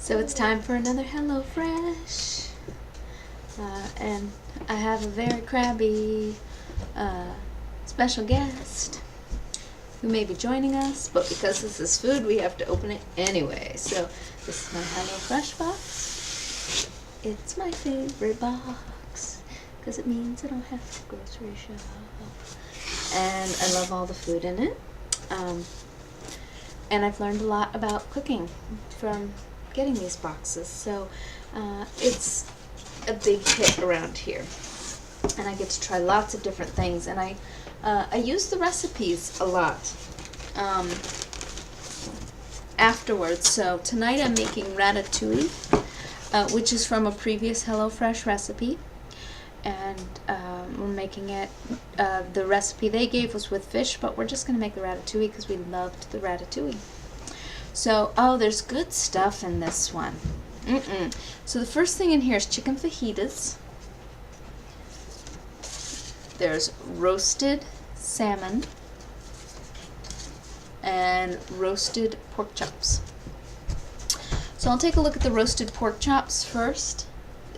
So it's time for another HelloFresh. And I have a very crabby special guest who may be joining us, but because this is food, we have to open it anyway. So this is my HelloFresh box. It's my favorite box because it means I don't have to grocery shop. And I love all the food in it. And I've learned a lot about cooking from getting these boxes. So it's a big hit around here. And I get to try lots of different things. And I use the recipes a lot afterwards. So tonight I'm making ratatouille, which is from a previous HelloFresh recipe. And we're making it, the recipe they gave was with fish, but we're just going to make the ratatouille because we loved the ratatouille. So, there's good stuff in this one. So the first thing in here is chicken fajitas. There's roasted salmon and roasted pork chops. So I'll take a look at the roasted pork chops first.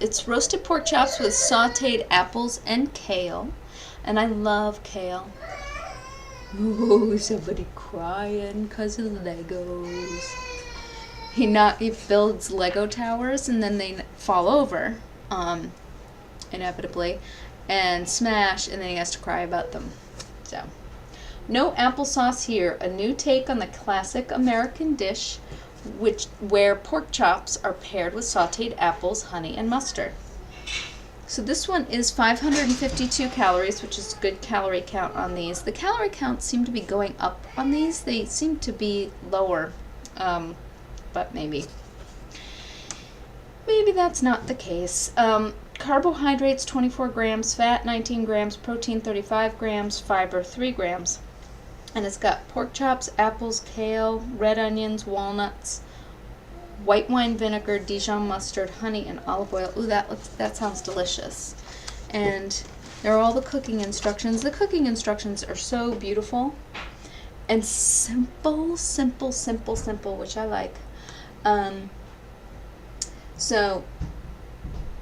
It's roasted pork chops with sauteed apples and kale. And I love kale. Ooh, somebody crying because of Legos. He builds Lego towers and then they fall over, inevitably, and smash, and then he has to cry about them. So, no applesauce here. A new take on the classic American dish, where pork chops are paired with sauteed apples, honey, and mustard. So this one is 552 calories, which is a good calorie count on these. The calorie counts seem to be going up on these. They seem to be lower, but maybe that's not the case. Carbohydrates 24 grams, fat 19 grams, protein 35 grams, fiber 3 grams. And it's got pork chops, apples, kale, red onions, walnuts, white wine vinegar, Dijon mustard, honey, and olive oil. Ooh, that sounds delicious. And there are all the cooking instructions. The cooking instructions are so beautiful and simple, which I like. So,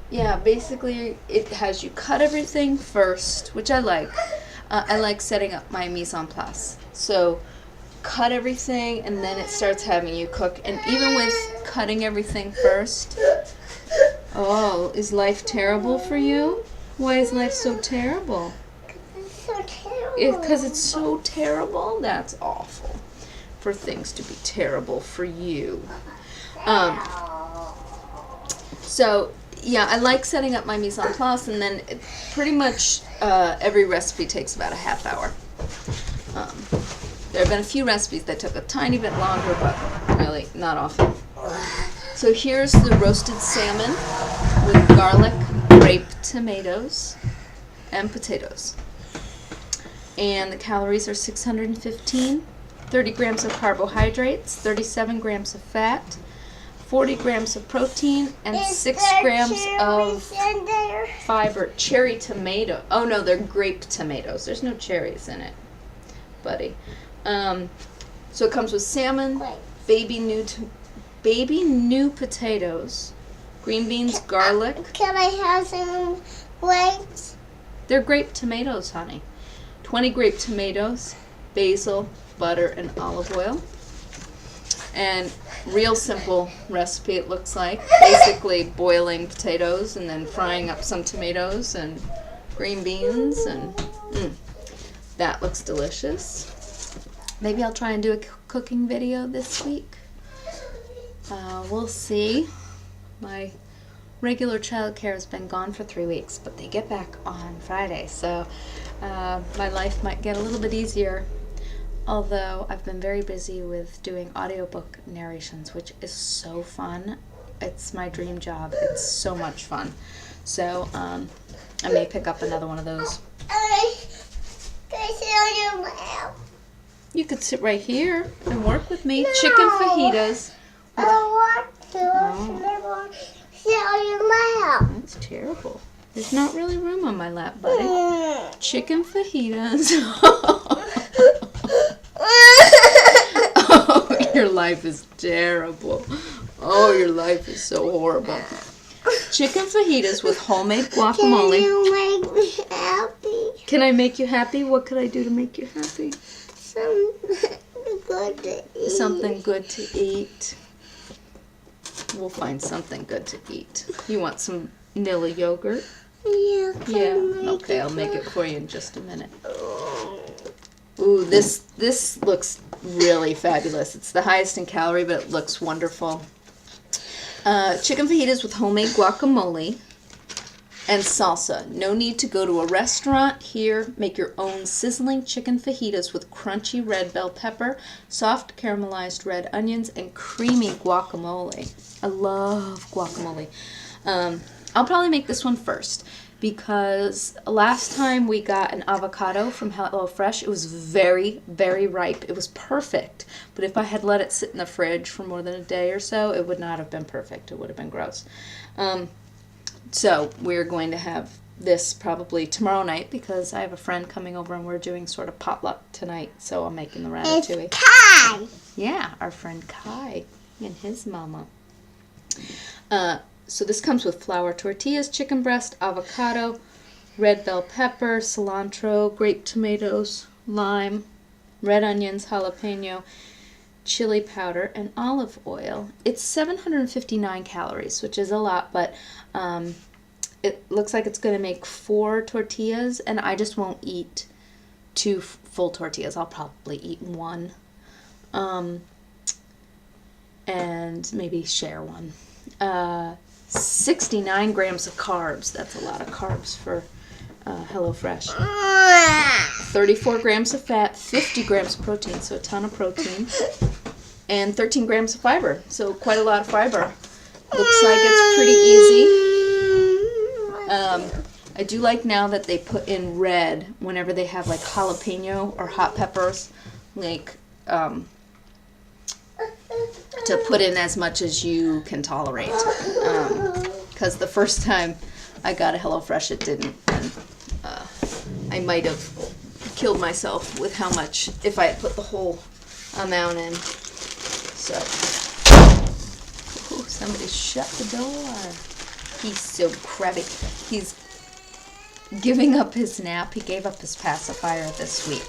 yeah, basically it has you cut everything first, which I like. I like setting up my mise en place. So, cut everything and then it starts having you cook. And even with cutting everything first, is life terrible for you? Why is life so terrible? Because it's so terrible? That's awful for things to be terrible for you. So, yeah, I like setting up my mise en place, and then pretty much every recipe takes about a half hour. There have been a few recipes that took a tiny bit longer, but really not often. So here's the roasted salmon with garlic, grape, tomatoes, and potatoes. And the calories are 615, 30 grams of carbohydrates, 37 grams of fat, 40 grams of protein, and 6 grams of fiber. Cherry tomato. Oh no, they're grape tomatoes. There's no cherries in it, buddy. So it comes with salmon, baby new potatoes, green beans, garlic. Can I have some legs? They're grape tomatoes, honey. 20 grape tomatoes, basil, butter, and olive oil. And real simple recipe, it looks like. Basically boiling potatoes and then frying up some tomatoes and green beans, and that looks delicious. Maybe I'll try and do a cooking video this week. We'll see. My regular childcare has been gone for 3 weeks, but they get back on Friday, so my life might get a little bit easier. Although I've been very busy with doing audiobook narrations, which is so fun. It's my dream job. It's so much fun. So I may pick up another one of those. Can I sit on your lap? You could sit right here and work with me. No. Chicken fajitas. I don't want to. I want to sit on your lap. That's terrible. There's not really room on my lap, buddy. Chicken fajitas. Oh, you're life is terrible. Oh, your life is so horrible. Chicken fajitas with homemade guacamole. Can you make me happy? Can I make you happy? What could I do to make you happy? Something good to eat. Something good to eat. We'll find something good to eat. You want some vanilla yogurt? Yeah. Okay, I'll make it for you in just a minute. Ooh, this looks really fabulous. It's the highest in calorie, but it looks wonderful. Chicken fajitas with homemade guacamole and salsa. No need to go to a restaurant. Here, make your own sizzling chicken fajitas with crunchy red bell pepper, soft caramelized red onions, and creamy guacamole. I love guacamole. I'll probably make this one first because last time we got an avocado from HelloFresh, it was very, very ripe. It was perfect. But if I had let it sit in the fridge for more than a day or so, it would not have been perfect. It would have been gross. So we're going to have this probably tomorrow night because I have a friend coming over and we're doing sort of potluck tonight. So I'm making the ratatouille. It's Kai. Yeah, our friend Kai and his mama. So this comes with flour tortillas, chicken breast, avocado, red bell pepper, cilantro, grape tomatoes, lime, red onions, jalapeno, chili powder, and olive oil. It's 759 calories, which is a lot, but it looks like it's going to make 4 tortillas, and I just won't eat 2 full tortillas. I'll probably eat 1, and maybe share 1. 69 grams of carbs. That's a lot of carbs for HelloFresh. 34 grams of fat, 50 grams of protein, so a ton of protein, and 13 grams of fiber, so quite a lot of fiber. Looks like it's pretty easy. I do like now that they put in red whenever they have like jalapeno or hot peppers, like to put in as much as you can tolerate. Because the first time I got a HelloFresh, it didn't. And I might have killed myself with how much if I had put the whole amount in. So, ooh, somebody shut the door. He's so crabby. He's giving up his nap. He gave up his pacifier this week.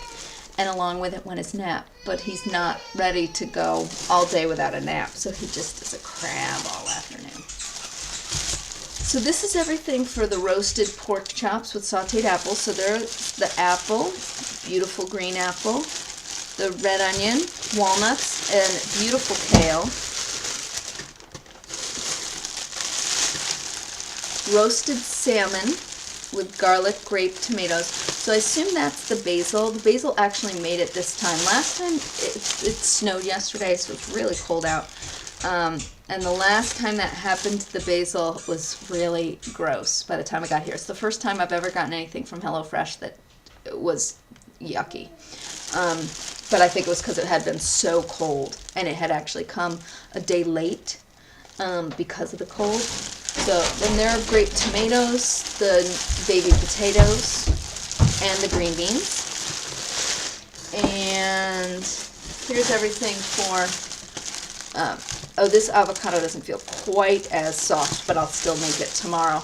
And along with it went his nap. But he's not ready to go all day without a nap. So he just is a crab all afternoon. So this is everything for the roasted pork chops with sauteed apples. So there's the apple, beautiful green apple, the red onion, walnuts, and beautiful kale. Roasted salmon with garlic, grape, tomatoes. So I assume that's the basil. The basil actually made it this time. Last time it snowed yesterday, so it's really cold out. And the last time that happened, the basil was really gross by the time I got here. It's the first time I've ever gotten anything from HelloFresh that was yucky. But I think it was because it had been so cold, and it had actually come a day late because of the cold. So then there are grape tomatoes, the baby potatoes, and the green beans. And here's everything for... this avocado doesn't feel quite as soft, but I'll still make it tomorrow.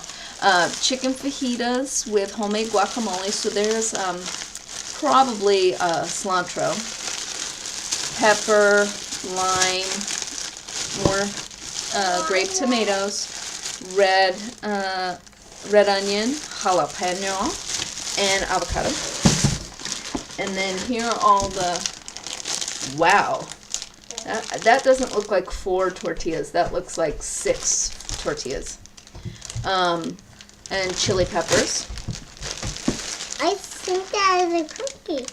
Chicken fajitas with homemade guacamole. So there's probably cilantro, pepper, lime, more grape tomatoes, red onion, jalapeno, and avocado. And then here are all the... Wow. That doesn't look like 4 tortillas. That looks like 6 tortillas. And chili peppers. I think that is a cookie.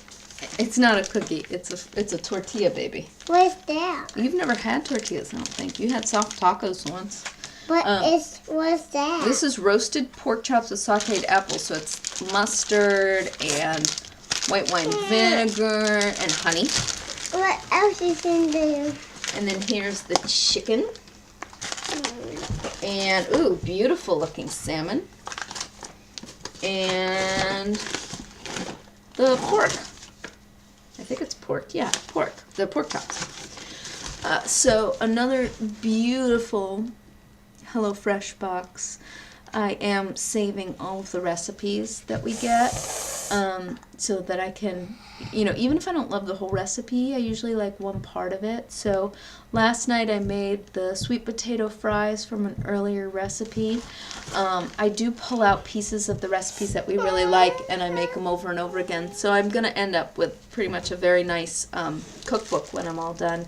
It's not a cookie. It's a tortilla, baby. What's that? You've never had tortillas, I don't think. You had soft tacos once. What's that? This is roasted pork chops with sauteed apples. So it's mustard and white wine vinegar and honey. What else is in there? And then here's the chicken. And, ooh, beautiful looking salmon. And the pork. I think it's pork. Yeah, pork. The pork chops. So another beautiful HelloFresh box. I am saving all of the recipes that we get, so that I can, even if I don't love the whole recipe, I usually like one part of it. So last night I made the sweet potato fries from an earlier recipe. I do pull out pieces of the recipes that we really like, and I make them over and over again. So I'm going to end up with pretty much a very nice cookbook when I'm all done.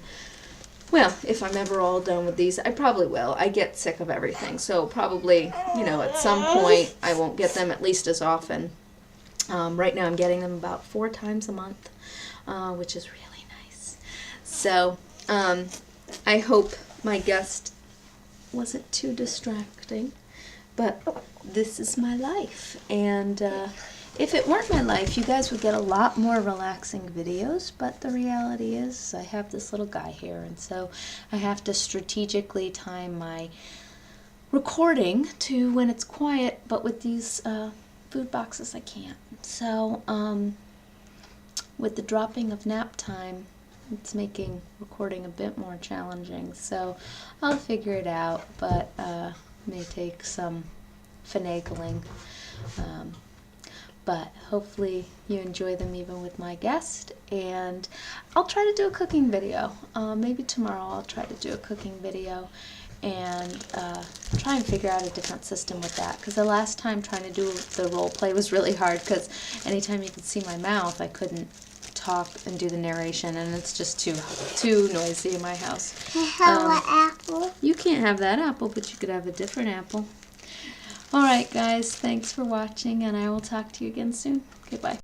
Well, if I'm ever all done with these, I probably will. I get sick of everything, so probably, at some point I won't get them at least as often. Right now I'm getting them about 4 times a month, which is really nice. So, I hope my guest wasn't too distracting, but this is my life, and if it weren't my life, you guys would get a lot more relaxing videos, but the reality is I have this little guy here, and so I have to strategically time my recording to when it's quiet, but with these food boxes I can't. So with the dropping of nap time, it's making recording a bit more challenging, so I'll figure it out, but may take some finagling. But hopefully you enjoy them even with my guest, and I'll try to do a cooking video. Maybe tomorrow I'll try to do a cooking video and try and figure out a different system with that, because the last time trying to do the role play was really hard, because anytime you could see my mouth I couldn't talk and do the narration, and it's just too noisy in my house. I have an apple. You can't have that apple, but you could have a different apple. Alright guys, thanks for watching, and I will talk to you again soon. Goodbye.